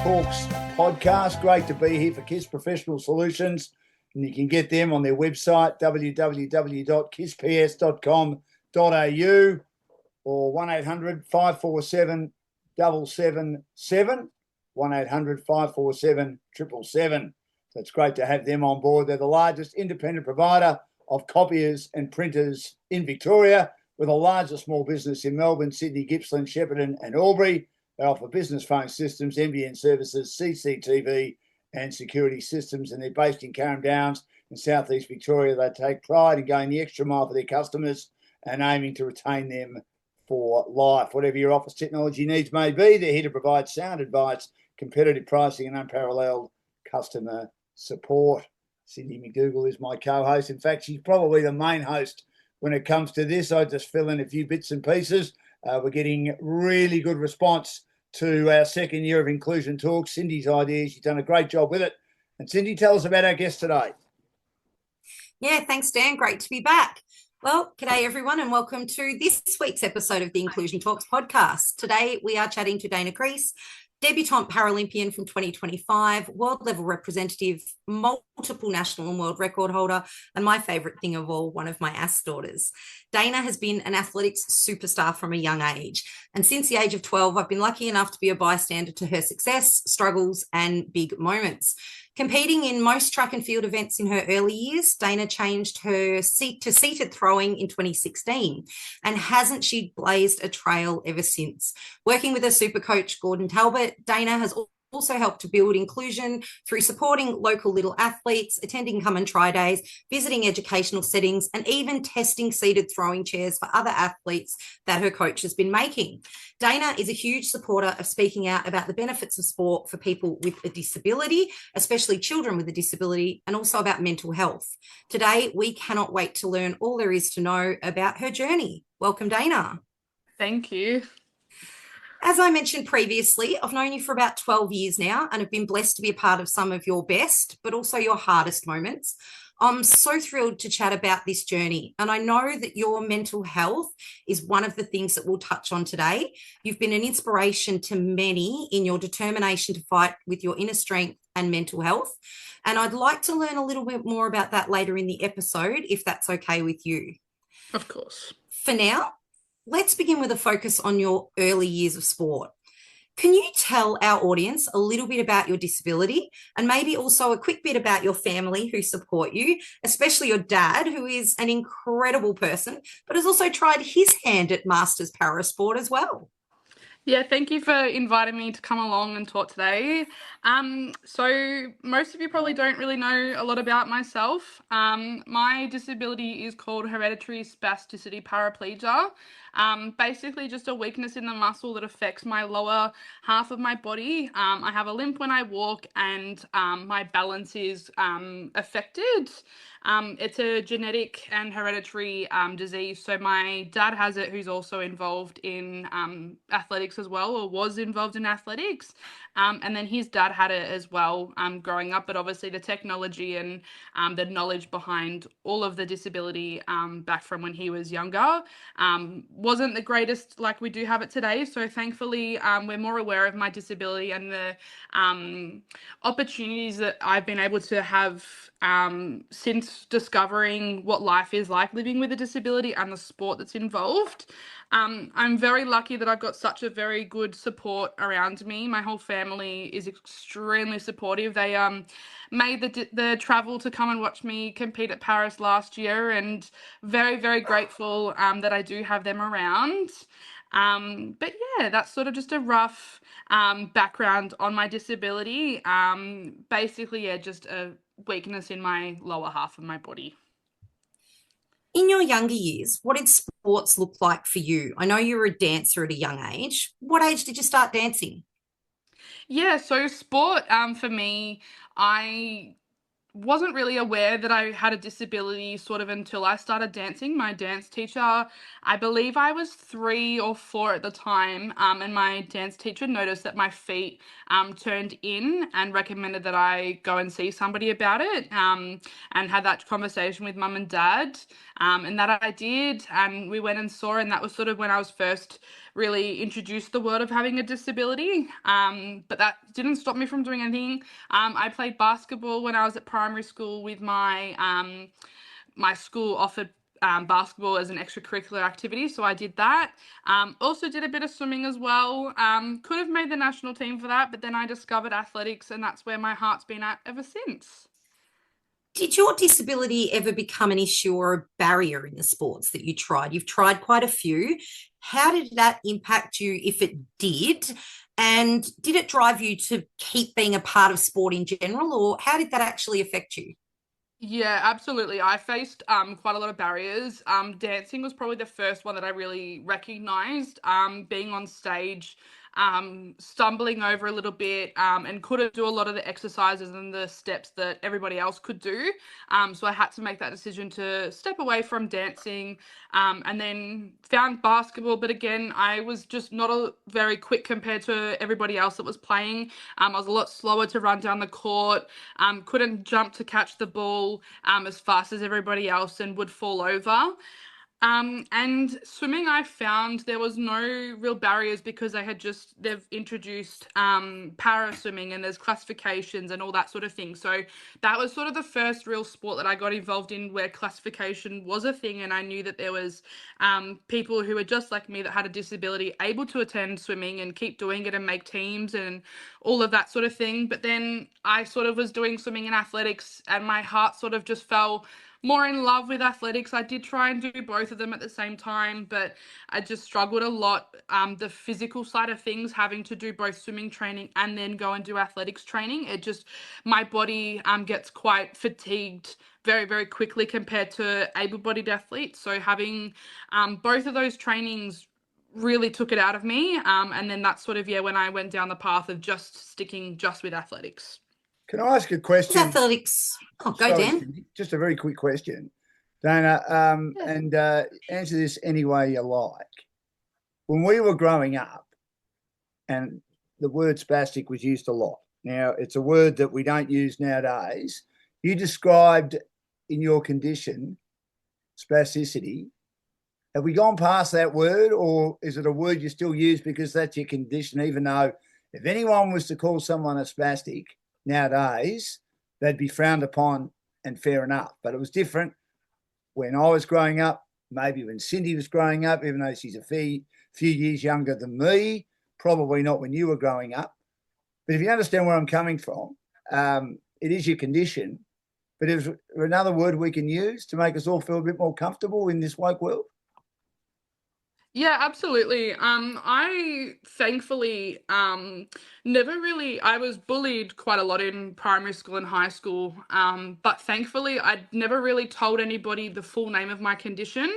Talks podcast. Great to be here for KISS Professional Solutions. And you can get them on their website, www.kissps.com.au or 1-800-547-777, 1-800-547-777. So it's great to have them on board. They're the largest independent provider of copiers and printers in Victoria, with a larger small business in Melbourne, Sydney, Gippsland, Shepparton and Albury. They offer business phone systems, NBN services, CCTV and security systems, and they're based in Carrum Downs in southeast Victoria. They take pride in going the extra mile for their customers and aiming to retain them for life. Whatever your office technology needs may be, they're here to provide sound advice, competitive pricing and unparalleled customer support. Cindy McDougall is my co-host. In fact, she's probably the main host when it comes to this. I just fill in a few bits and pieces. We're getting really good response to our second year of Inclusion Talks. Cindy's idea, she's done a great job with it. And Cindy, tell us about our guest today. Yeah, thanks, Dan. Great to be back. Well, g'day everyone and welcome to this week's episode of the Inclusion Talks podcast. Today we are chatting to Dayna Crees, debutant Paralympian from 2025, world level representative, multiple national and world record holder, and my favourite thing of all, one of my AS daughters. Dayna has been an athletics superstar from a young age. And since the age of 12, I've been lucky enough to be a bystander to her success, struggles, and big moments. Competing in most track and field events in her early years, Dayna changed her seat to seated throwing in 2016, and hasn't she blazed a trail ever since? Working with her super coach, Gordon Talbot, Dayna has also helped to build inclusion through supporting local little athletes, attending come and try days, visiting educational settings, and even testing seated throwing chairs for other athletes that her coach has been making. Dayna is a huge supporter of speaking out about the benefits of sport for people with a disability, especially children with a disability, and also about mental health. Today, we cannot wait to learn all there is to know about her journey. Welcome, Dayna. Thank you. As I mentioned previously, I've known you for about 12 years now and have been blessed to be a part of some of your best, but also your hardest moments. I'm so thrilled to chat about this journey, and I know that your mental health is one of the things that we'll touch on today. You've been an inspiration to many in your determination to fight with your inner strength and mental health, and I'd like to learn a little bit more about that later in the episode, if that's okay with you. Of course. For now, let's begin with a focus on your early years of sport. Can you tell our audience a little bit about your disability and maybe also a quick bit about your family who support you, especially your dad, who is an incredible person, but has also tried his hand at Masters Parasport as well? Yeah, thank you for inviting me to come along and talk today. So most of you probably don't really know a lot about myself. My disability is called hereditary spasticity paraplegia. Basically just a weakness in the muscle that affects my lower half of my body. I have a limp when I walk, and my balance is affected. It's a genetic and hereditary disease. So my dad has it, who's also involved in athletics as well, or was involved in athletics. And then his dad had it as well growing up. But obviously the technology and the knowledge behind all of the disability back from when he was younger wasn't the greatest like we do have it today. So thankfully we're more aware of my disability and the opportunities that I've been able to have since discovering what life is like living with a disability and the sport that's involved. I'm very lucky that I've got such a very good support around me. My whole family is extremely supportive. They made the travel to come and watch me compete at Paris last year, and very, very grateful that I do have them around. But yeah, that's sort of just a rough background on my disability. Basically, yeah, just a weakness in my lower half of my body. In your younger years, what did sports look like for you? I know you were a dancer at a young age. What age did you start dancing? Yeah, so sport for me, I wasn't really aware that I had a disability sort of until I started dancing. My dance teacher, I believe I was 3 or 4 at the time, and my dance teacher noticed that my feet turned in and recommended that I go and see somebody about it, and had that conversation with mum and dad, and that I did, and we went and saw, and that was sort of when I was first really introduced the word of having a disability. But that didn't stop me from doing anything. I played basketball when I was at primary school with my school offered basketball as an extracurricular activity, so I did that. Also did a bit of swimming as well. Could have made the national team for that, but then I discovered athletics, and that's where my heart's been at ever since. Did your disability ever become an issue or a barrier in the sports that you tried? You've tried quite a few. How did that impact you, if it did? And did it drive you to keep being a part of sport in general, or how did that actually affect you? Yeah, absolutely. I faced quite a lot of barriers. Dancing was probably the first one that I really recognized. Being on stage, stumbling over a little bit, and couldn't do a lot of the exercises and the steps that everybody else could do. So I had to make that decision to step away from dancing, and then found basketball. But again, I was just not very quick compared to everybody else that was playing. I was a lot slower to run down the court. Couldn't jump to catch the ball as fast as everybody else, and would fall over. And swimming, I found there was no real barriers because they've introduced para swimming, and there's classifications and all that sort of thing. So that was sort of the first real sport that I got involved in where classification was a thing, and I knew that there was people who were just like me that had a disability able to attend swimming and keep doing it and make teams and all of that sort of thing. But then I sort of was doing swimming and athletics, and my heart sort of just fell more in love with athletics. I did try and do both of them at the same time, but I just struggled a lot. The physical side of things, having to do both swimming training and then go and do athletics training, my body gets quite fatigued very, very quickly compared to able-bodied athletes. So having both of those trainings really took it out of me. And then that's sort of, when I went down the path of just sticking just with athletics. Can I ask a question? Athletics. Oh, go, Sorry, Dan. Cindy, just a very quick question, Dayna, and answer this any way you like. When we were growing up, and the word spastic was used a lot. Now, it's a word that we don't use nowadays. You described in your condition spasticity. Have we gone past that word, or is it a word you still use because that's your condition, even though if anyone was to call someone a spastic nowadays, they'd be frowned upon, and fair enough. But it was different when I was growing up, maybe when Cindy was growing up, even though she's a few years younger than me, probably not when you were growing up. But if you understand where I'm coming from, it is your condition. But is there another word we can use to make us all feel a bit more comfortable in this woke world? Yeah, absolutely. I thankfully I was bullied quite a lot in primary school and high school, but thankfully I never really told anybody the full name of my condition.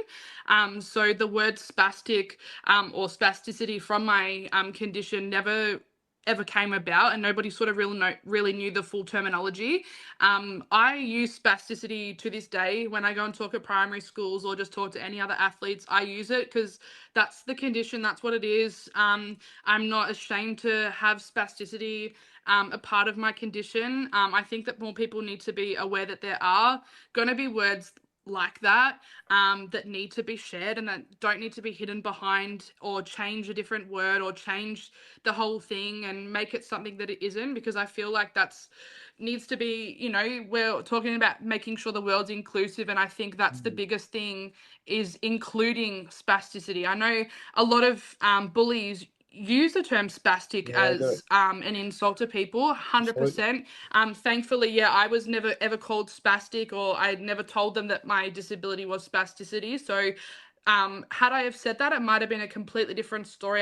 So the word spastic or spasticity from my condition never ever came about, and nobody sort of really knew the full terminology. I use spasticity to this day when I go and talk at primary schools or just talk to any other athletes. I use it because that's the condition, that's what it is. I'm not ashamed to have spasticity a part of my condition. I think that more people need to be aware that there are going to be words like that that need to be shared and that don't need to be hidden behind or change a different word or change the whole thing and make it something that it isn't, because I feel like that's needs to be, we're talking about making sure the world's inclusive, and I think that's the biggest thing, is including spasticity. I know a lot of bullies use the term spastic as an insult to people, 100%. Thankfully, I was never ever called spastic, or I never told them that my disability was spasticity. So had I have said that, it might have been a completely different story.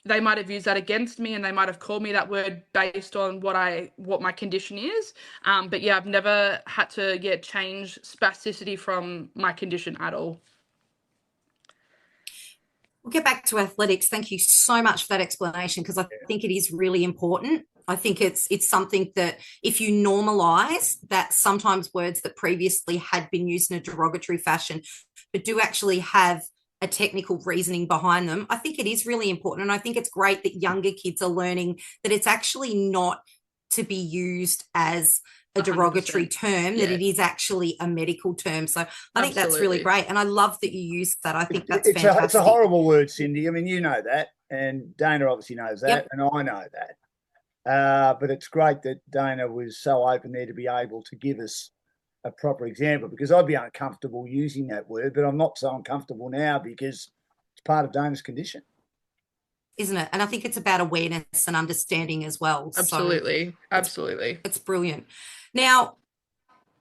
They might have used that against me, and they might have called me that word based on what my condition is. But I've never had to change spasticity from my condition at all. We'll get back to athletics. Thank you so much for that explanation, because I think it is really important. I think it's something that if you normalise that sometimes words that previously had been used in a derogatory fashion but do actually have a technical reasoning behind them, I think it is really important. And I think it's great that younger kids are learning that it's actually not to be used as a derogatory 100%. term, that it is actually a medical term. So I think that's really Absolutely. great. And I love that you use that. I think that's It's fantastic. a horrible word, Cindy. I mean, you know that, and Dayna obviously knows that, Yep. and I know that. But it's great that Dayna was so open there to be able to give us a proper example, because I'd be uncomfortable using that word, but I'm not so uncomfortable now because it's part of Dayna's condition. Isn't it? And I think it's about awareness and understanding as well. Absolutely. So Absolutely. it's brilliant. Now,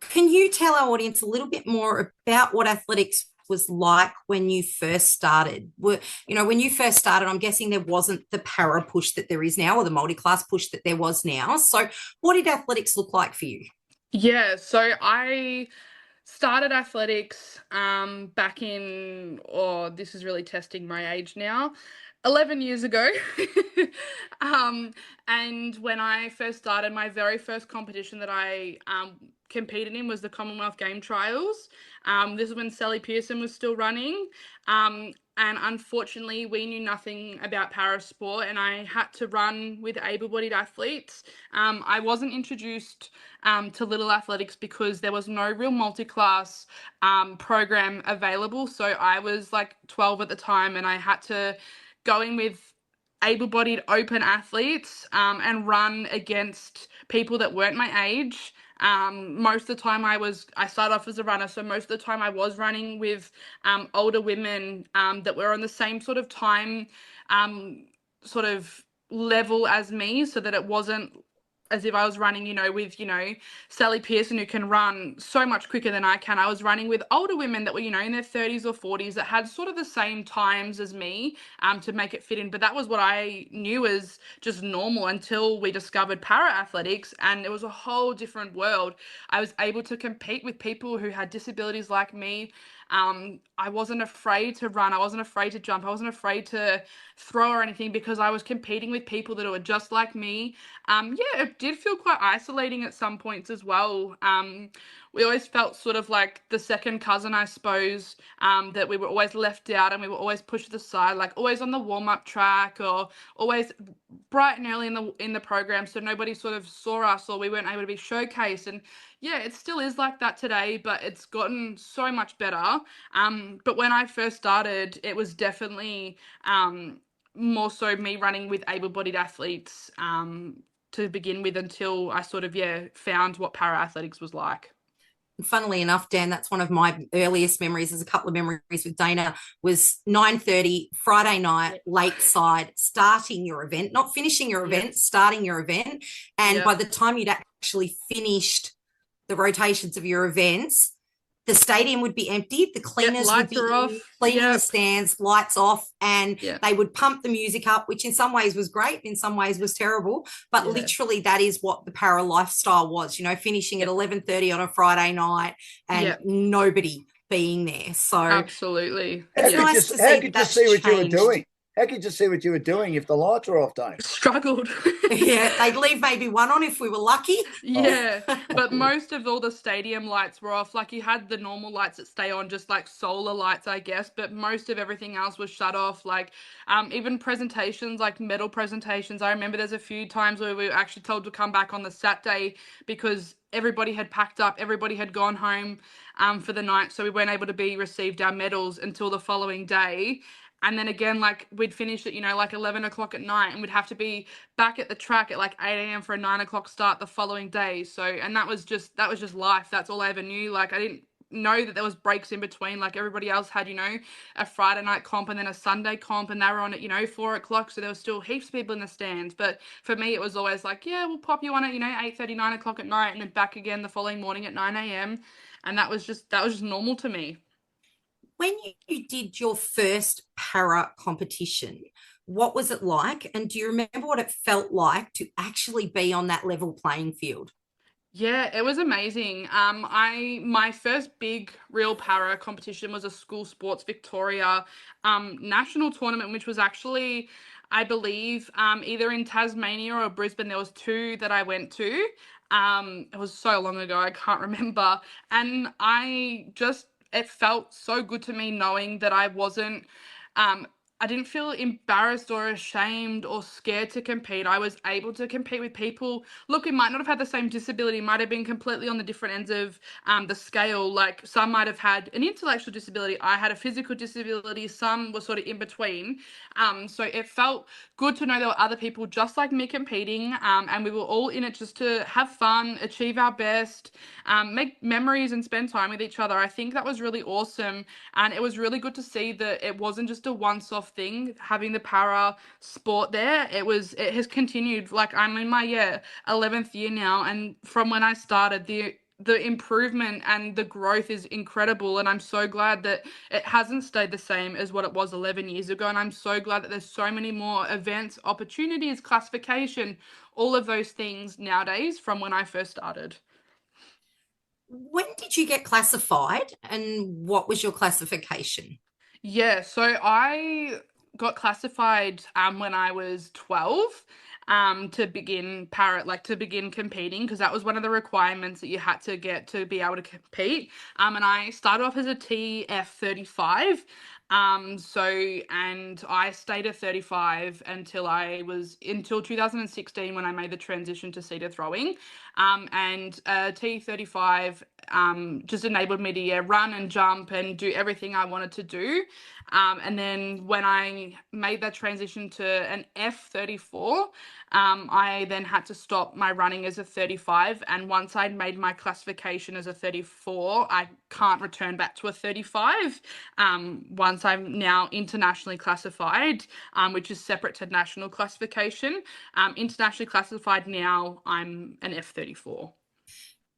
can you tell our audience a little bit more about what athletics was like when you first started? When you first started, I'm guessing there wasn't the para push that there is now, or the multi-class push that there was now. So what did athletics look like for you? Yeah, so I started athletics back in, this is really testing my age now, 11 years ago. And when I first started, my very first competition that I competed in was the Commonwealth Game Trials. This is when Sally Pearson was still running. And unfortunately, we knew nothing about parasport, and I had to run with able-bodied athletes. I wasn't introduced to little athletics because there was no real multi-class program available. So I was like 12 at the time, and I had to go in with able-bodied open athletes and run against people that weren't my age. Most of the time I started off as a runner, so most of the time I was running with older women that were on the same sort of time sort of level as me, so that it wasn't as if I was running, with, Sally Pearson, who can run so much quicker than I can. I was running with older women that were, in their 30s or 40s that had sort of the same times as me to make it fit in. But that was what I knew as just normal until we discovered para athletics, and it was a whole different world. I was able to compete with people who had disabilities like me. I wasn't afraid to run. I wasn't afraid to jump. I wasn't afraid to throw or anything, because I was competing with people that were just like me. It did feel quite isolating at some points as well. We always felt sort of like the second cousin, I suppose, that we were always left out and we were always pushed to the side, like always on the warm-up track or always bright and early in the program, so nobody sort of saw us or we weren't able to be showcased. And yeah, it still is like that today, but it's gotten so much better. But when I first started, it was definitely more so me running with able-bodied athletes to begin with, until I sort of found what para athletics was like. Funnily enough, Dan, that's one of my earliest memories. There's a couple of memories with Dayna. Was 9:30 Friday night, lakeside, starting your event, not finishing your event, starting your event. And by the time you'd actually finished the rotations of your events, the stadium would be empty, the cleaners would be cleaning the stands, lights off, and they would pump the music up, which in some ways was great, in some ways was terrible. But literally that is what the para lifestyle was, finishing at 11:30 on a Friday night and nobody being there. So absolutely. It's nice to see how could you see what you were doing? How could you see what you were doing if the lights were off, Dayna? Struggled. They'd leave maybe one on if we were lucky. But most of all the stadium lights were off. Like, you had the normal lights that stay on, just like solar lights, I guess, but most of everything else was shut off. Like even presentations, like medal presentations, I remember there's a few times where we were actually told to come back on the Saturday because everybody had packed up, everybody had gone home for the night, so we weren't able to be received our medals until the following day. And then again, like, we'd finish at, like 11 o'clock at night, and we'd have to be back at the track at like 8 a.m. for a 9 o'clock start the following day. So, and that was just life. That's all I ever knew. Like, I didn't know that there was breaks in between. Like, everybody else had, a Friday night comp and then a Sunday comp, and they were on at, 4 o'clock. So there was still heaps of people in the stands. But for me, it was always like, we'll pop you on at, 8:30, 9 o'clock at night, and then back again the following morning at 9 a.m. And that was just normal to me. When you did your first para competition, what was it like? And do you remember what it felt like to actually be on that level playing field? Yeah, it was amazing. My first big real para competition was a School Sports Victoria national tournament, which was actually, I believe, either in Tasmania or Brisbane. There was two that I went to. It was so long ago, I can't remember. And it felt so good to me knowing that I wasn't I didn't feel embarrassed or ashamed or scared to compete. I was able to compete with people. Look, it might not have had the same disability, might have been completely on the different ends of the scale. Like some might have had an intellectual disability. I had a physical disability. Some were sort of in between. So it felt good to know there were other people just like me competing, and we were all in it just to have fun, achieve our best, make memories and spend time with each other. I think that was really awesome, and it was really good to see that it wasn't just a once-off thing having the para sport there. It has continued. Like I'm in my 11th year now, and from when I started, the improvement and the growth is incredible, and I'm so glad that it hasn't stayed the same as what it was 11 years ago. And I'm so glad that there's so many more events, opportunities, classification, all of those things nowadays from when I first started. When did you get classified and what was your classification? Yeah, so I got classified when I was 12 to begin to begin competing, because that was one of the requirements that you had to get to be able to compete. And I started off as a TF35. And I stayed at 35 until 2016, when I made the transition to cedar throwing. And T35 just enabled me to run and jump and do everything I wanted to do. And then when I made that transition to an F34, I then had to stop my running as a 35. And once I'd made my classification as a 34, I can't return back to a 35. Once I'm now internationally classified, which is separate to national classification. Internationally classified now, I'm an F34.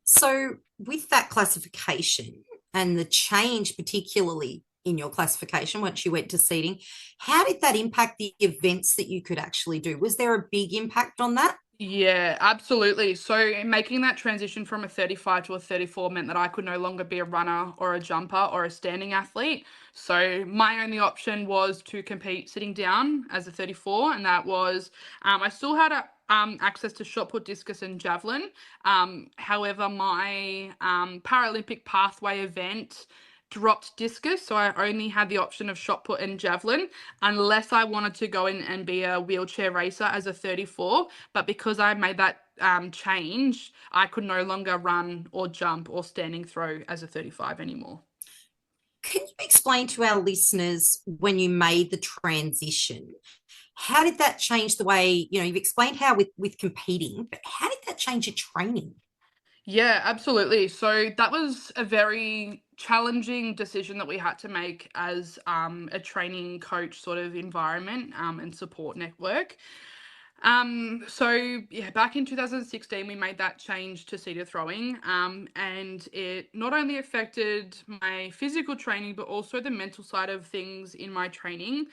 So, with that classification and the change, particularly in your classification once you went to seeding, how did that impact the events that you could actually do? Was there a big impact on that? Yeah, absolutely. So making that transition from a 35 to a 34 meant that I could no longer be a runner or a jumper or a standing athlete. So my only option was to compete sitting down as a 34, and that was I still had access to shot put, discus, and javelin. However, my Paralympic pathway event dropped discus, so I only had the option of shot put and javelin, unless I wanted to go in and be a wheelchair racer as a 34. But because I made that change, I could no longer run or jump or standing throw as a 35 anymore. Can you explain to our listeners when you made the transition? How did that change the way, you've explained how with competing, but how did that change your training? Yeah, absolutely. So that was a very challenging decision that we had to make as a training coach sort of environment and support network. Back in 2016, we made that change to cedar throwing, and it not only affected my physical training, but also the mental side of things in my training.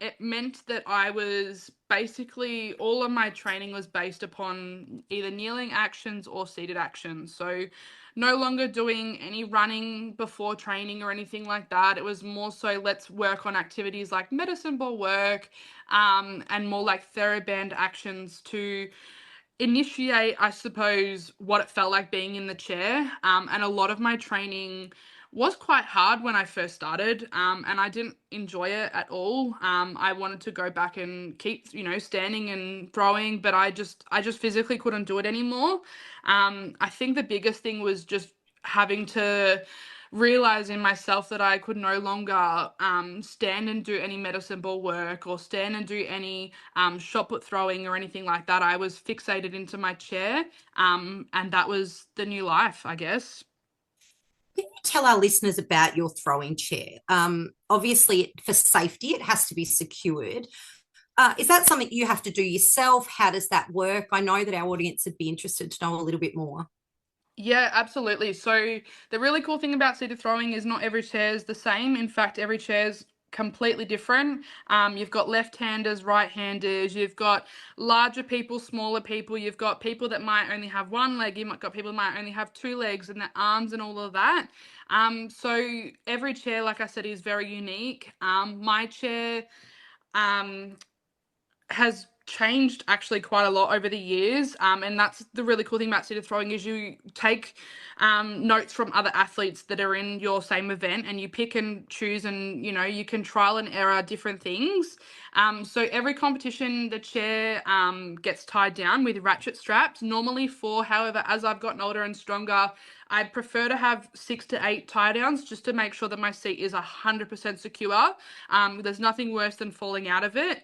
It meant that I was basically, all of my training was based upon either kneeling actions or seated actions. So no longer doing any running before training or anything like that. It was more so, let's work on activities like medicine ball work, and more like TheraBand actions to initiate, I suppose, what it felt like being in the chair. And a lot of my training was quite hard when I first started, and I didn't enjoy it at all. I wanted to go back and keep, standing and throwing, but I just physically couldn't do it anymore. I think the biggest thing was just having to realize in myself that I could no longer stand and do any medicine ball work or stand and do any shot put throwing or anything like that. I was fixated into my chair, and that was the new life, I guess. Can you tell our listeners about your throwing chair? Obviously, for safety, it has to be secured. Is that something you have to do yourself? How does that work? I know that our audience would be interested to know a little bit more. Yeah, absolutely. So the really cool thing about cedar throwing is not every chair is the same. In fact, every chair's completely different. You've got left-handers, right-handers, you've got larger people, smaller people, you've got people that might only have one leg, you've got people that might only have two legs and their arms and all of that. So every chair, like I said, is very unique. My chair has changed actually quite a lot over the years, and that's the really cool thing about seated throwing is you take notes from other athletes that are in your same event, and you pick and choose, and you can trial and error different things. So every competition the chair gets tied down with ratchet straps, normally 4. However, as I've gotten older and stronger, I prefer to have 6 to 8 tie downs just to make sure that my seat is 100% secure. There's nothing worse than falling out of it.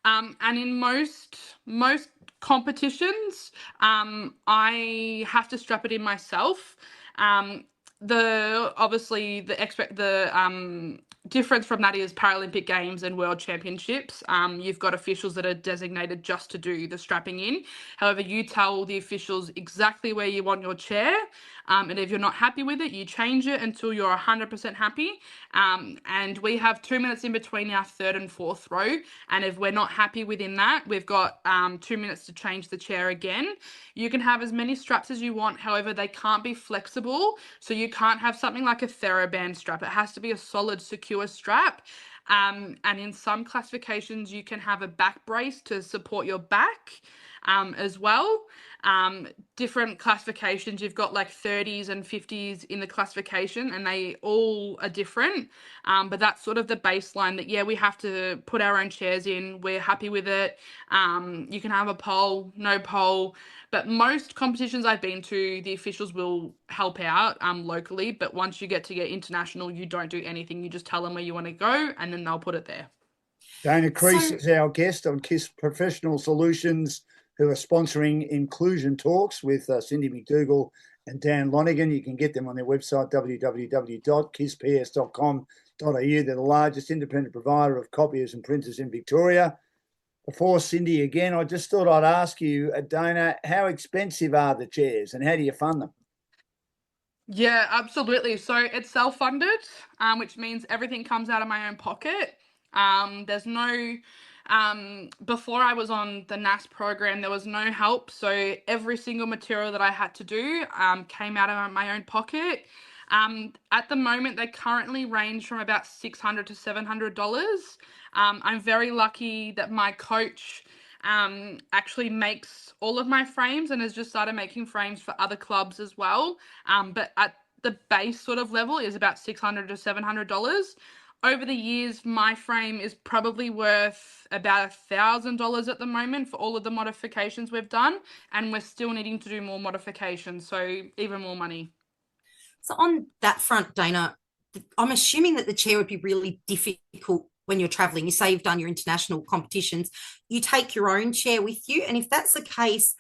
And in most competitions, I have to strap it in myself. The difference from that is Paralympic Games and World Championships. You've got officials that are designated just to do the strapping in. However, you tell the officials exactly where you want your chair, and if you're not happy with it, you change it until you're 100% happy. And we have 2 minutes in between our third and fourth throw, and if we're not happy within that, we've got 2 minutes to change the chair again. You can have as many straps as you want, however, they can't be flexible, so you can't have something like a TheraBand strap. It has to be a solid, secure strap. And in some classifications, you can have a back brace to support your back as well. Different classifications, you've got like 30s and 50s in the classification, and they all are different. But that's sort of the baseline that, yeah, we have to put our own chairs in. We're happy with it. You can have a pole, no pole. But most competitions I've been to, the officials will help out locally. But once you get international, you don't do anything. You just tell them where you want to go, and then they'll put it there. Dayna Crees is our guest on KISS Professional Solutions, who are sponsoring Inclusion Talks with Cindy McDougall and Dan Lonigan. You can get them on their website, www.kissps.com.au. They're the largest independent provider of copiers and printers in Victoria. Before Cindy again, I just thought I'd ask you, Dayna, how expensive are the chairs and how do you fund them? Yeah, absolutely. So it's self-funded, which means everything comes out of my own pocket. There's no, before I was on the NAS program, there was no help. So every single material that I had to do came out of my own pocket. At the moment, they currently range from about $600 to $700. I'm very lucky that my coach actually makes all of my frames and has just started making frames for other clubs as well. But at the base sort of level is about $600 to $700. Over the years, my frame is probably worth about $1,000 at the moment for all of the modifications we've done, and we're still needing to do more modifications, so even more money. So on that front, Dayna, I'm assuming that the chair would be really difficult when you're traveling. You say you've done your international competitions, you take your own chair with you. And if that's the case,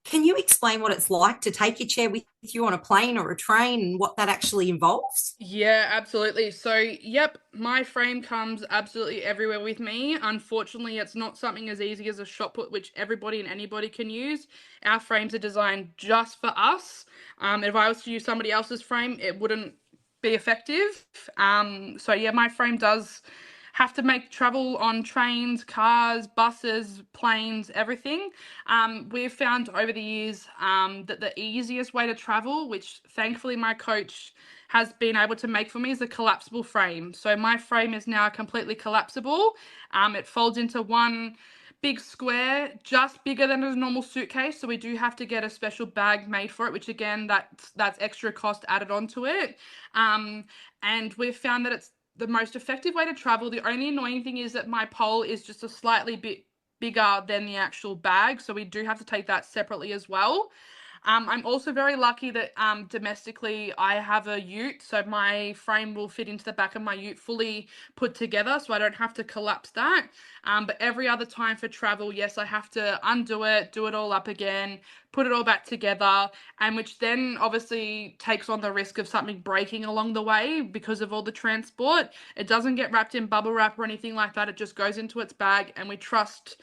can you explain what it's like to take your chair with you on a plane or a train and what that actually involves? Yeah, absolutely. So, yep, my frame comes absolutely everywhere with me. Unfortunately, it's not something as easy as a shot put, which everybody and anybody can use. Our frames are designed just for us. If I was to use somebody else's frame, it wouldn't be effective. So yeah, my frame does have to make travel on trains, cars, buses, planes, everything. We've found over the years that the easiest way to travel, which thankfully my coach has been able to make for me, is a collapsible frame. So my frame is now completely collapsible. It folds into one big square, just bigger than a normal suitcase. So we do have to get a special bag made for it, which again, that's extra cost added onto it. And we've found that it's the most effective way to travel. The only annoying thing is that my pole is just a slightly bit bigger than the actual bag, so we do have to take that separately as well. I'm also very lucky that domestically I have a ute, so my frame will fit into the back of my ute fully put together, so I don't have to collapse that. But every other time for travel, yes, I have to undo it, do it all up again, put it all back together, and which then obviously takes on the risk of something breaking along the way because of all the transport. It doesn't get wrapped in bubble wrap or anything like that. It just goes into its bag, and we trust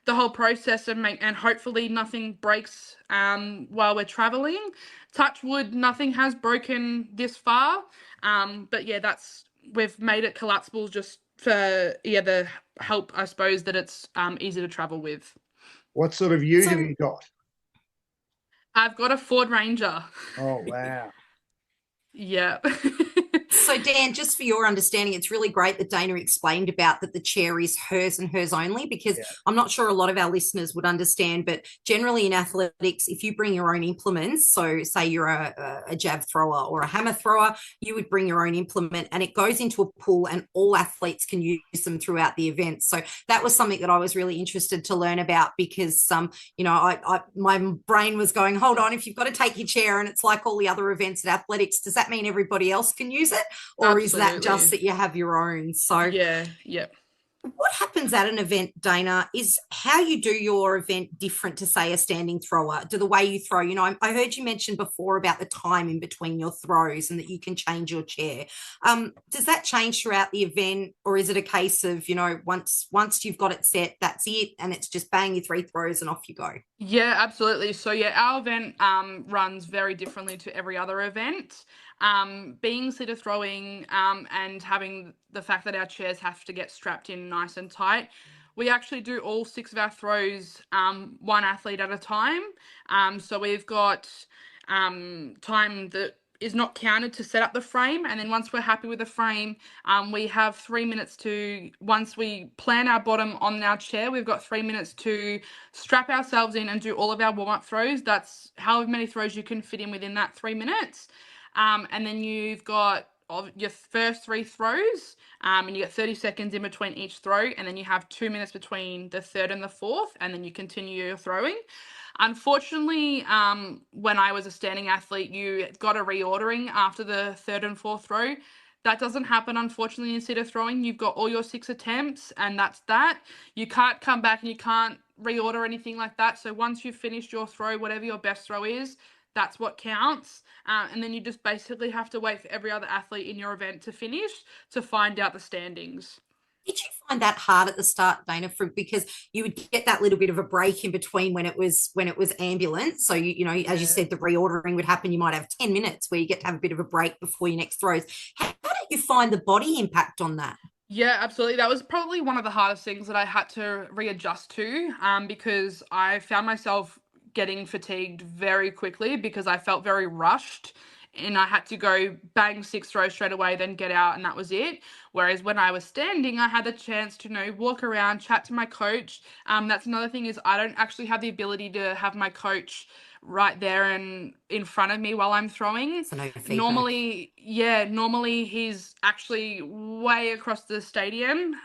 the whole process and hopefully nothing breaks while we're traveling. Touch wood, nothing has broken this far. But yeah, we've made it collapsible just for the help, I suppose, that it's easy to travel with. What sort of ute have you got? I've got a Ford Ranger. Oh, wow. Yeah. So Dan, just for your understanding, it's really great that Dayna explained about that the chair is hers and hers only, because I'm not sure a lot of our listeners would understand, but generally in athletics, if you bring your own implements, so say you're a jab thrower or a hammer thrower, you would bring your own implement and it goes into a pool and all athletes can use them throughout the event. So that was something that I was really interested to learn about, because my brain was going, hold on, if you've got to take your chair and it's like all the other events at athletics, does that mean everybody else can use it, or Absolutely. is that just that you have your own? So yeah. what happens at an event, Dayna, is how you do your event different to, say, a standing thrower? Do the way you throw, I heard you mention before about the time in between your throws and that you can change your chair. Does that change throughout the event, or is it a case of, once you've got it set, that's it, and it's just bang your 3 throws and off you go? Yeah, absolutely. So yeah, our event runs very differently to every other event. Being sitter throwing and having the fact that our chairs have to get strapped in nice and tight, we actually do all 6 of our throws one athlete at a time. So we've got time that is not counted to set up the frame, and then once we're happy with the frame, we have 3 minutes to, once we plan our bottom on our chair, we've got 3 minutes to strap ourselves in and do all of our warm-up throws. That's however many throws you can fit in within that 3 minutes. And then you've got your first 3 throws, and you get 30 seconds in between each throw, and then you have 2 minutes between the third and the fourth, and then you continue your throwing. Unfortunately, when I was a standing athlete, you got a reordering after the third and fourth throw. That doesn't happen, unfortunately, in sitter throwing. You've got all your 6 attempts, and that's that. You can't come back and you can't reorder anything like that. So once you've finished your throw, whatever your best throw is, that's what counts. And then you just basically have to wait for every other athlete in your event to finish to find out the standings. Did you find that hard at the start, Dayna, because you would get that little bit of a break in between when it was ambulance? So as you said, the reordering would happen. You might have 10 minutes where you get to have a bit of a break before your next throws. How did you find the body impact on that? Yeah, absolutely. That was probably one of the hardest things that I had to readjust to, because I found myself getting fatigued very quickly because I felt very rushed and I had to go bang 6 throws straight away, then get out, and that was it. Whereas when I was standing, I had the chance to walk around, chat to my coach. That's another thing, is I don't actually have the ability to have my coach right there and in front of me while I'm throwing. So no feedback. Normally he's actually way across the stadium,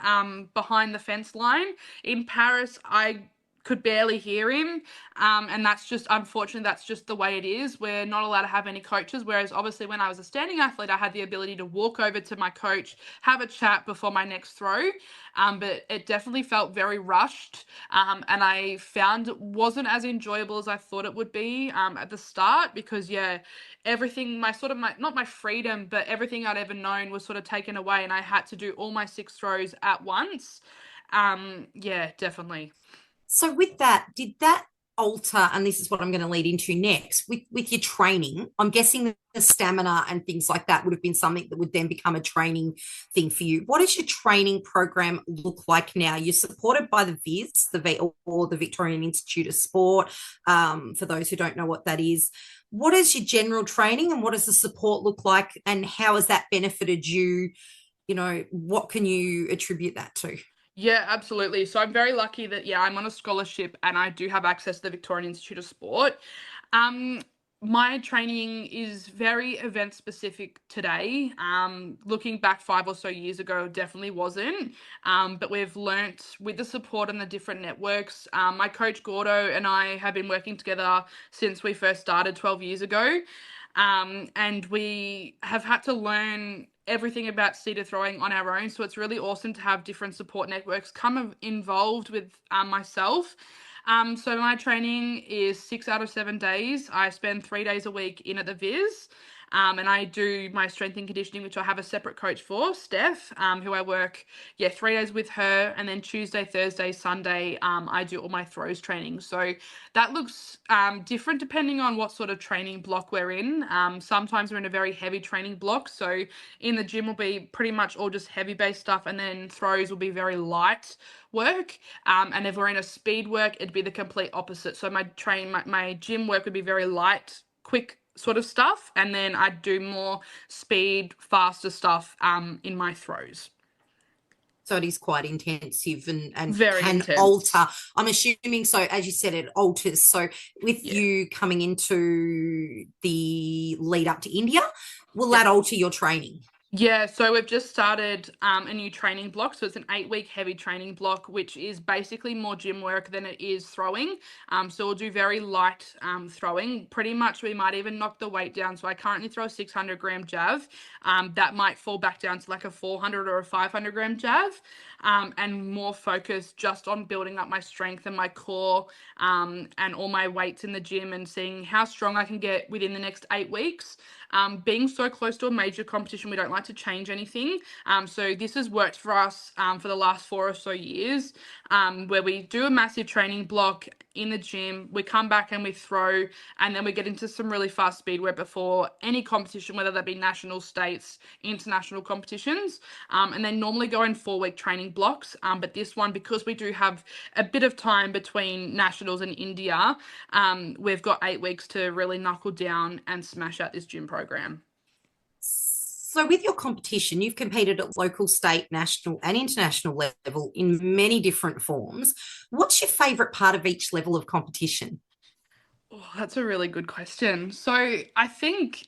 behind the fence line. In Paris, I could barely hear him, and that's just, unfortunately, that's just the way it is. We're not allowed to have any coaches, whereas obviously when I was a standing athlete, I had the ability to walk over to my coach, have a chat before my next throw, but it definitely felt very rushed, and I found it wasn't as enjoyable as I thought it would be at the start, because everything, not my freedom, but everything I'd ever known was sort of taken away, and I had to do all my 6 throws at once. Definitely. So with that, did that alter, and this is what I'm going to lead into next, with your training? I'm guessing the stamina and things like that would have been something that would then become a training thing for you. What does your training program look like now? You're supported by the VIS, or the Victorian Institute of Sport, for those who don't know what that is. What is your general training, and what does the support look like, and how has that benefited you? What can you attribute that to? Yeah, absolutely. So I'm very lucky that, I'm on a scholarship and I do have access to the Victorian Institute of Sport. My training is very event specific today. Looking back 5 or so years ago, definitely wasn't. But we've learnt with the support and the different networks. My coach Gordo and I have been working together since we first started 12 years ago. And we have had to learn everything about cedar throwing on our own. So it's really awesome to have different support networks come involved with myself. So my training is 6 out of 7 days. I spend 3 days a week in at the VIS. And I do my strength and conditioning, which I have a separate coach for, Steph, who I work 3 days with her. And then Tuesday, Thursday, Sunday, I do all my throws training. So that looks different depending on what sort of training block we're in. Sometimes we're in a very heavy training block. So in the gym will be pretty much all just heavy based stuff, and then throws will be very light work. And if we're in a speed work, it'd be the complete opposite. So my gym work would be very light, quick sort of stuff, and then I do more speed, faster stuff in my throws. So it is quite intensive and Very can intense. alter. I'm assuming so, as you said, it alters. So with you coming into the lead up to India, will that alter your training? Yeah, so we've just started a new training block. So it's an 8-week heavy training block, which is basically more gym work than it is throwing. So we'll do very light throwing. Pretty much we might even knock the weight down. So I currently throw a 600-gram jav. That might fall back down to like a 400 or a 500-gram jav, and more focus just on building up my strength and my core, and all my weights in the gym, and seeing how strong I can get within the next 8 weeks. Being so close to a major competition, we don't like to change anything. So this has worked for us for the last 4 or so years, where we do a massive training block in the gym, we come back and we throw, and then we get into some really fast speed work before any competition, whether that be national, states, international competitions, and they normally go in 4-week training blocks. But this one, because we do have a bit of time between nationals and India, we've got 8 weeks to really knuckle down and smash out this gym program. So with your competition, you've competed at local, state, national and international level in many different forms. What's your favourite part of each level of competition? Oh, that's a really good question. So I think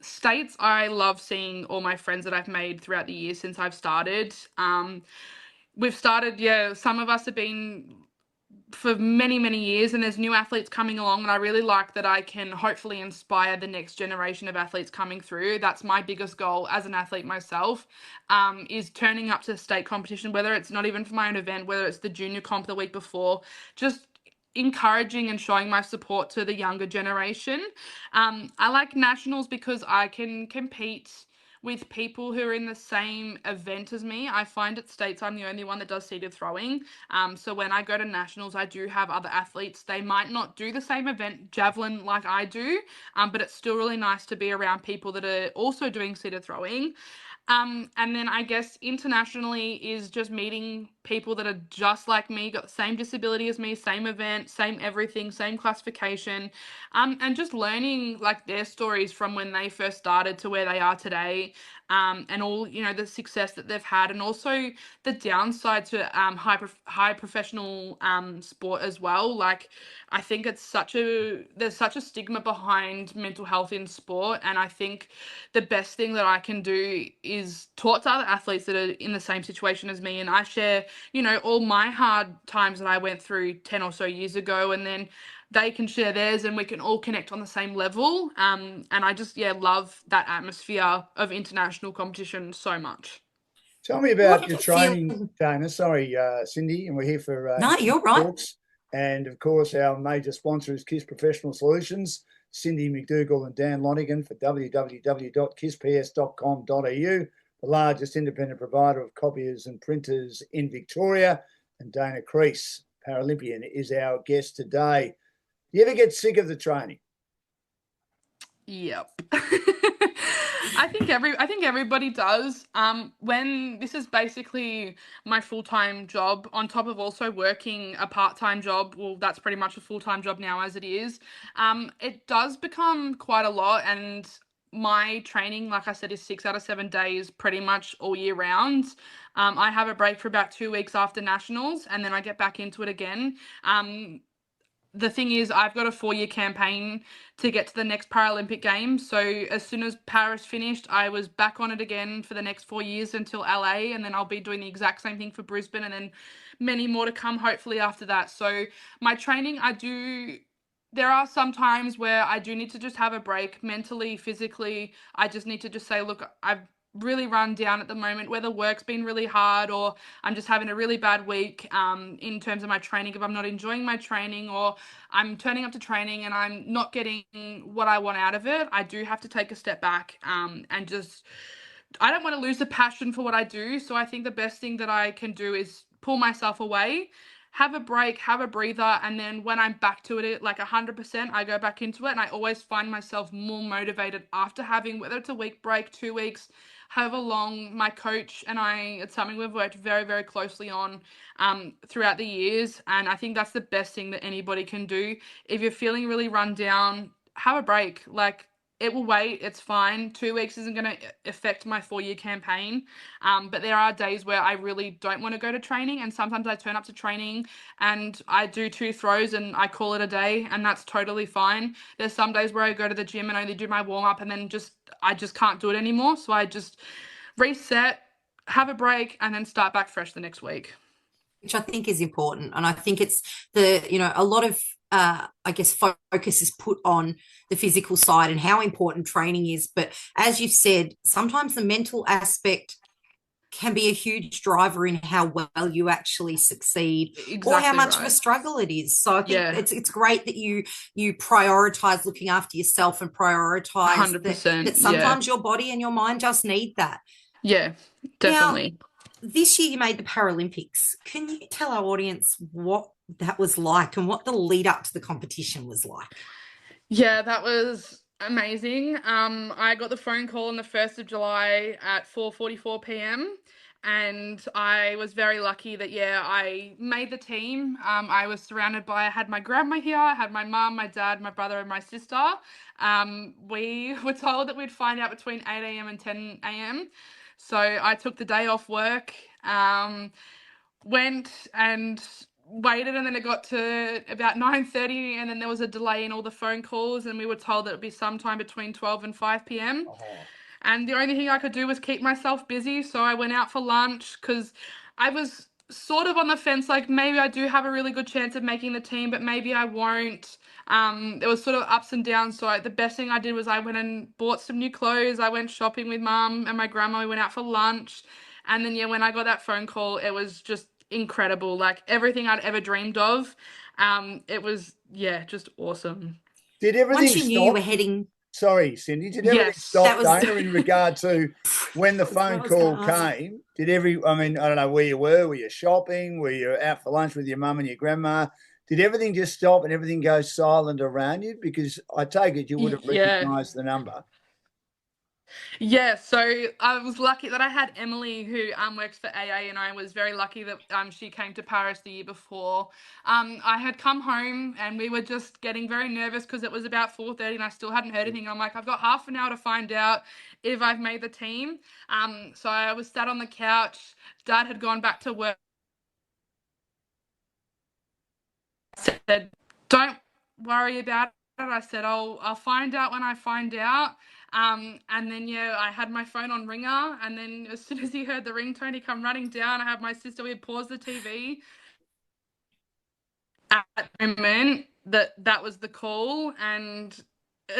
states, I love seeing all my friends that I've made throughout the years since I've started. We've started, some of us have been for many, many years, and there's new athletes coming along, and I really like that I can hopefully inspire the next generation of athletes coming through. That's my biggest goal as an athlete myself, is turning up to state competition, whether it's not even for my own event, whether it's the junior comp the week before, just encouraging and showing my support to the younger generation. I like nationals because I can compete with people who are in the same event as me. I find at states I'm the only one that does seated throwing. So when I go to nationals, I do have other athletes. They might not do the same event, javelin, like I do, but it's still really nice to be around people that are also doing seated throwing. And then I guess internationally is just meeting people that are just like me, got the same disability as me, same event, same everything, same classification, and just learning like their stories from when they first started to where they are today, and all, the success that they've had, and also the downside to high professional sport as well. Like, I think there's such a stigma behind mental health in sport, and I think the best thing that I can do is talk to other athletes that are in the same situation as me, and I share, all my hard times that I went through 10 or so years ago, and then they can share theirs, and we can all connect on the same level. And I just, love that atmosphere of international competition so much. Tell me about your training, Dayna. Sorry, Cindy, and we're here for No, you're right. Talks. And of course, our major sponsor is KISS Professional Solutions, Cindy McDougall and Dan Lonigan for www.kissps.com.au, the largest independent provider of copiers and printers in Victoria. And Dayna Crees, Paralympian, is our guest today. Do you ever get sick of the training? Yep. I think everybody does. When this is basically my full-time job, on top of also working a part-time job, well, that's pretty much a full-time job now as it is. It does become quite a lot, and my training, like I said, is 6 out of 7 days pretty much all year round. I have a break for about 2 weeks after nationals, and then I get back into it again. The thing is, I've got a 4-year campaign to get to the next Paralympic Games. So as soon as Paris finished, I was back on it again for the next 4 years until LA, and then I'll be doing the exact same thing for Brisbane, and then many more to come hopefully after that. So my training, there are some times where I do need to just have a break mentally, physically. I just need to just say, look, I've really run down at the moment, whether work's been really hard or I'm just having a really bad week in terms of my training. If I'm not enjoying my training, or I'm turning up to training and I'm not getting what I want out of it, I do have to take a step back, and just, I don't want to lose the passion for what I do. So I think the best thing that I can do is pull myself away, have a break, have a breather, and then when I'm back to it, like 100%, I go back into it, and I always find myself more motivated after having, whether it's a week break, 2 weeks, however long. My coach and I, it's something we've worked very, very closely on throughout the years, and I think that's the best thing that anybody can do. If you're feeling really run down, have a break. Like, it will wait. It's fine. 2 weeks isn't going to affect my 4-year campaign. But there are days where I really don't want to go to training. And sometimes I turn up to training and I do 2 throws and I call it a day. And that's totally fine. There's some days where I go to the gym and only do my warm up and then I just can't do it anymore. So I just reset, have a break, and then start back fresh the next week. Which I think is important. And I think it's a lot of, I guess, focus is put on the physical side and how important training is. But as you've said, sometimes the mental aspect can be a huge driver in how well you actually succeed, exactly, or how much right. of a struggle it is. So I think it's great that you prioritize looking after yourself and prioritize 100%, that sometimes your body and your mind just need that. Yeah, definitely. Now, this year you made the Paralympics. Can you tell our audience what that was like and what the lead up to the competition was like? Yeah, that was amazing. I got the phone call on the 1st of July at 4:44 p.m. and I was very lucky that, I made the team. I was surrounded I had my grandma here, I had my mum, my dad, my brother, and my sister. We were told that we'd find out between 8 a.m. and 10 a.m. So I took the day off work, went and waited, and then it got to about 9:30 and then there was a delay in all the phone calls and we were told that it would be sometime between 12 and 5 p.m. And the only thing I could do was keep myself busy. So I went out for lunch because I was sort of on the fence, like maybe I do have a really good chance of making the team, but maybe I won't. It was sort of ups and downs. So the best thing I did was I went and bought some new clothes. I went shopping with mum and my grandma. We went out for lunch. And then, when I got that phone call, it was just incredible. Like everything I'd ever dreamed of. It was, just awesome. Did everything Once you stop? knew you were heading... Sorry, Cindy. Did everything stop, Dayna, in regard to when the phone call came? I don't know where you were. Were you shopping? Were you out for lunch with your mum and your grandma? Did everything just stop and everything go silent around you? Because I take it you would have recognised the number. Yeah, so I was lucky that I had Emily, who works for AA, and I was very lucky that she came to Paris the year before. I had come home and we were just getting very nervous because it was about 4:30 and I still hadn't heard anything. I'm like, I've got half an hour to find out if I've made the team. So I was sat on the couch. Dad had gone back to work. I said, don't worry about it. I said, I'll find out when I find out. And then, I had my phone on ringer. And then as soon as he heard the ringtone, he come running down. I had my sister, we had paused the TV. At the moment that was the call. And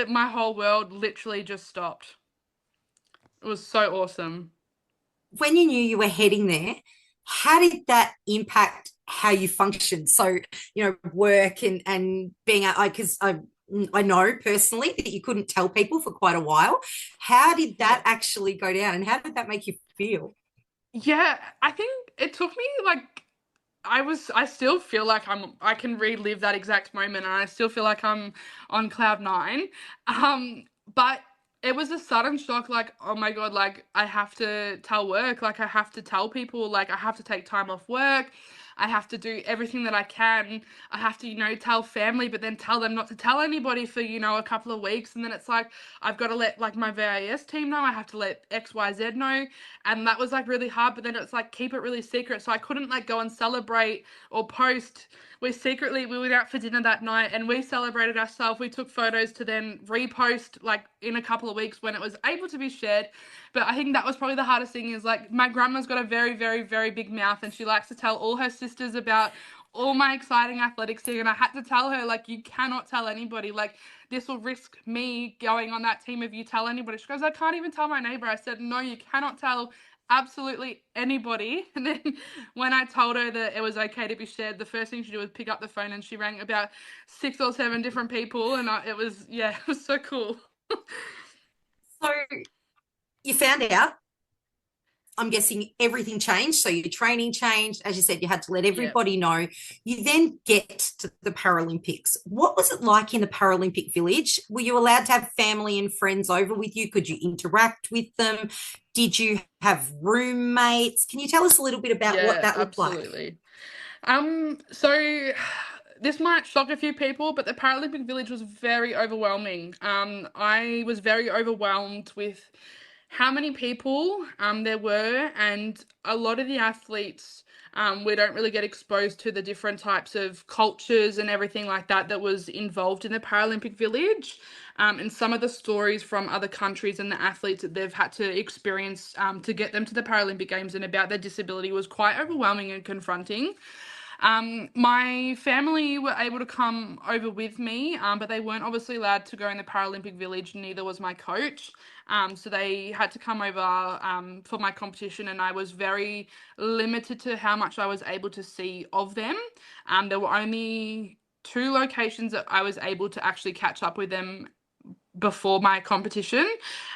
my whole world literally just stopped. It was so awesome. When you knew you were heading there, how did that impact how you functioned? So, work and being out, because I know personally that you couldn't tell people for quite a while. How did that actually go down and how did that make you feel? Yeah, I think it took me I still feel like I can relive that exact moment and I still feel like I'm on cloud 9. But it was a sudden shock, like, oh my God, like I have to tell work, like I have to tell people, like I have to take time off work. I have to do everything that I can. I have to, tell family, but then tell them not to tell anybody for, a couple of weeks. And then it's like, I've got to let like my VIS team know. I have to let XYZ know. And that was like really hard, but then it's like, keep it really secret. So I couldn't like go and celebrate or post. We went out for dinner that night and we celebrated ourselves. We took photos to then repost like in a couple of weeks when it was able to be shared. But I think that was probably the hardest thing is like my grandma's got a very, very, very big mouth and she likes to tell all her sisters about all my exciting athletics thing. And I had to tell her, like, you cannot tell anybody. Like, this will risk me going on that team if you tell anybody. She goes, I can't even tell my neighbor. I said, no, you cannot tell absolutely anybody. And then when I told her that it was okay to be shared, the first thing she did was pick up the phone and she rang about 6 or 7 different people. And it was so cool. So you found out, I'm guessing everything changed. So your training changed. As you said, you had to let everybody know. You then get to the Paralympics. What was it like in the Paralympic village? Were you allowed to have family and friends over with you? Could you interact with them? Did you have roommates? Can you tell us a little bit about what that looked like? Absolutely. So this might shock a few people, but the Paralympic Village was very overwhelming. I was very overwhelmed with how many people there were, and a lot of the athletes, we don't really get exposed to the different types of cultures and everything like that that was involved in the Paralympic Village, and some of the stories from other countries and the athletes that they've had to experience to get them to the Paralympic Games and about their disability was quite overwhelming and confronting. My family were able to come over with me, but they weren't obviously allowed to go in the Paralympic Village, neither was my coach. So they had to come over for my competition, and I was very limited to how much I was able to see of them. There were only 2 locations that I was able to actually catch up with them before my competition,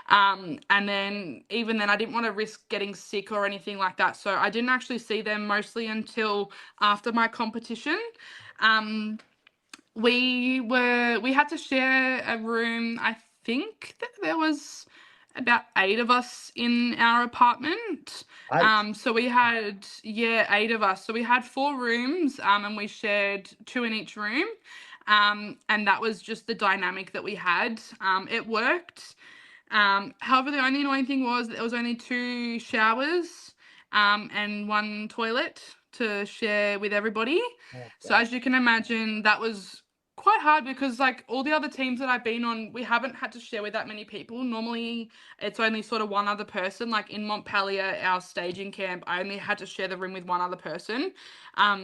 and then even then I didn't want to risk getting sick or anything like that, so I didn't actually see them mostly until after my competition. We had to share a room. I think that there was about 8 of us in our apartment. So we had 8 of us, so we had 4 rooms, and we shared 2 in each room. And that was just the dynamic that we had. It worked. However, the only annoying thing was there was only 2 showers and 1 toilet to share with everybody. So as you can imagine, that was quite hard because like all the other teams that I've been on, we haven't had to share with that many people. Normally it's only sort of 1 other person. Like in Montpellier, our staging camp, I only had to share the room with 1 other person.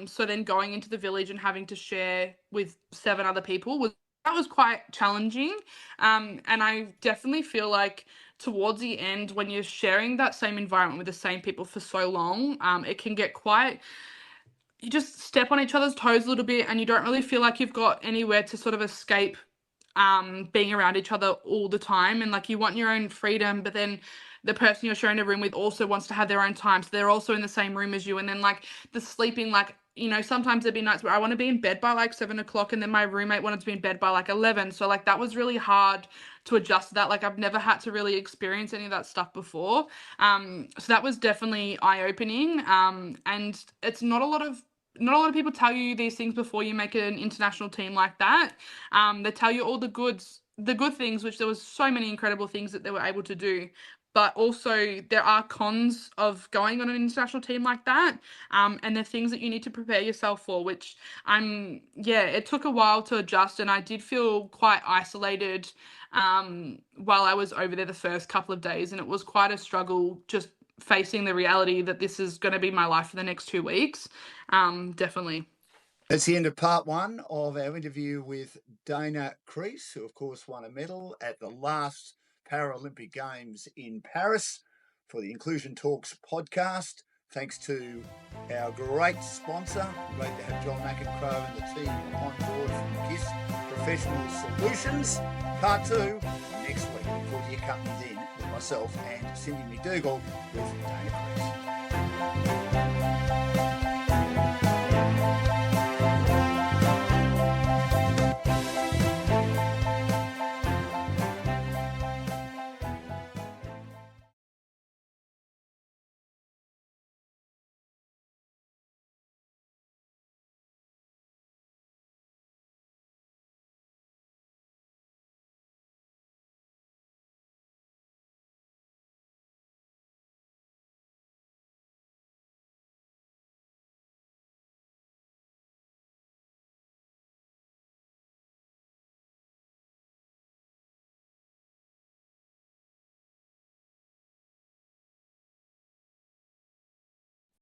So then going into the village and having to share with 7 other people was quite challenging. And I definitely feel like towards the end, when you're sharing that same environment with the same people for so long, it can get quite, you just step on each other's toes a little bit, and you don't really feel like you've got anywhere to sort of escape being around each other all the time. And like you want your own freedom, but then the person you're sharing a room with also wants to have their own time, so they're also in the same room as you. And then like the sleeping, like, you know, sometimes there'd be nights where I want to be in bed by like 7 o'clock, and then my roommate wanted to be in bed by like 11. So like that was really hard to adjust to that. Like I've never had to really experience any of that stuff before. So that was definitely eye-opening. And it's not a lot of people tell you these things before you make an international team like that. They tell you all the good things, which there was so many incredible things that they were able to do. But also there are cons of going on an international team like that. And the things that you need to prepare yourself for, which it took a while to adjust, and I did feel quite isolated while I was over there the first couple of days, and it was quite a struggle just facing the reality that this is going to be my life for the next 2 weeks. Definitely. That's the end of part 1 of our interview with Dayna Crees, who of course won a medal at the last Paralympic Games in Paris for the Inclusion Talks podcast. Thanks to our great sponsor. Great to have John McEncrow and the team on board from KISS Professional Solutions. Part 2 next week. Look forward to your company then with myself and Cindy McDougall with Dayna Crees.